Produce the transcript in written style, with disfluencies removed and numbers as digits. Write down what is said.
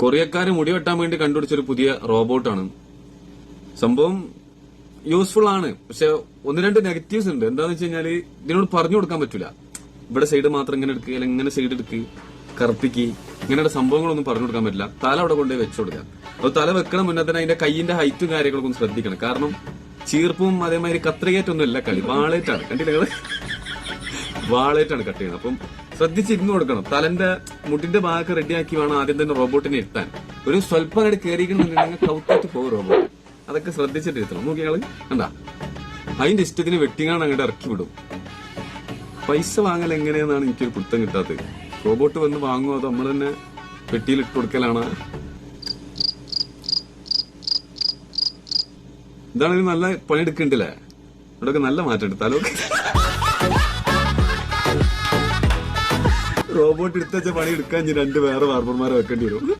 കൊറിയക്കാര് മുടി വെട്ടാൻ വേണ്ടി കണ്ടുപിടിച്ചൊരു പുതിയ റോബോട്ടാണ്. സംഭവം യൂസ്ഫുൾ ആണ്, പക്ഷെ ഒന്ന് രണ്ട് നെഗറ്റീവ്സ് ഉണ്ട്. എന്താന്ന് വെച്ച് കഴിഞ്ഞാല് ഇതിനോട് പറഞ്ഞു കൊടുക്കാൻ പറ്റൂല. ഇവിടെ സൈഡ് മാത്രം ഇങ്ങനെ എടുക്കുക, അല്ലെങ്കിൽ ഇങ്ങനെ സൈഡ് എടുക്ക്, കറുപ്പിക്ക്, ഇങ്ങനെയുള്ള സംഭവങ്ങളൊന്നും പറഞ്ഞു കൊടുക്കാൻ പറ്റില്ല. തല അവിടെ കൊണ്ടുപോയി വെച്ചു കൊടുക്കാം. അത് തല വെക്കണം മുന്നേ തന്നെ അതിന്റെ കൈയിന്റെ ഹൈറ്റും കാര്യങ്ങളൊക്കെ ഒന്ന് ശ്രദ്ധിക്കണം. കാരണം ചീർപ്പും അതേമാതിരി കത്രികേറ്റൊന്നും അല്ല കളി, വാളേറ്റാണ്. കണ്ടില്ല, വാളേറ്റാണ് കട്ട് ചെയ്യുന്നത്. അപ്പം ശ്രദ്ധിച്ചിരുന്ന് കൊടുക്കണം. തലന്റെ മുടിന്റെ ഭാഗമൊക്കെ റെഡിയാക്കി വേണം ആദ്യം തന്നെ റോബോട്ടിനെ ഇരുത്താൻ. ഒരു സ്വല്പം അങ്ങോട്ട് കയറിക്കണമെന്നുണ്ടെങ്കിൽ കൗത്തായിട്ട് പോകും റോബോട്ട്. അതൊക്കെ ശ്രദ്ധിച്ചിട്ട് ഇരുത്തണം. നോക്കിയാള് കണ്ടാ, അതിന്റെ ഇഷ്ടത്തിന് വെട്ടിങ്ങാണ് അങ്ങോട്ട് ഇറക്കി വിടും. പൈസ വാങ്ങൽ എങ്ങനെയാണെന്നാണ് എനിക്കൊരു പിടുത്തം കിട്ടാത്തത്. റോബോട്ട് വന്ന് വാങ്ങുമോ അതോ നമ്മൾ തന്നെ പെട്ടിയിൽ ഇട്ട് കൊടുക്കലാണ്? ഇതാണെങ്കിൽ നല്ല പണിയെടുക്കണ്ടില്ലേ? ഇവിടെയൊക്കെ നല്ല മാറ്റം ഉണ്ട്. തലൊക്കെ റോബോട്ട് എടുത്ത പണി എടുക്കാൻ രണ്ട് വേറെ ബാർബർമാരെ വെക്കേണ്ടി വരും.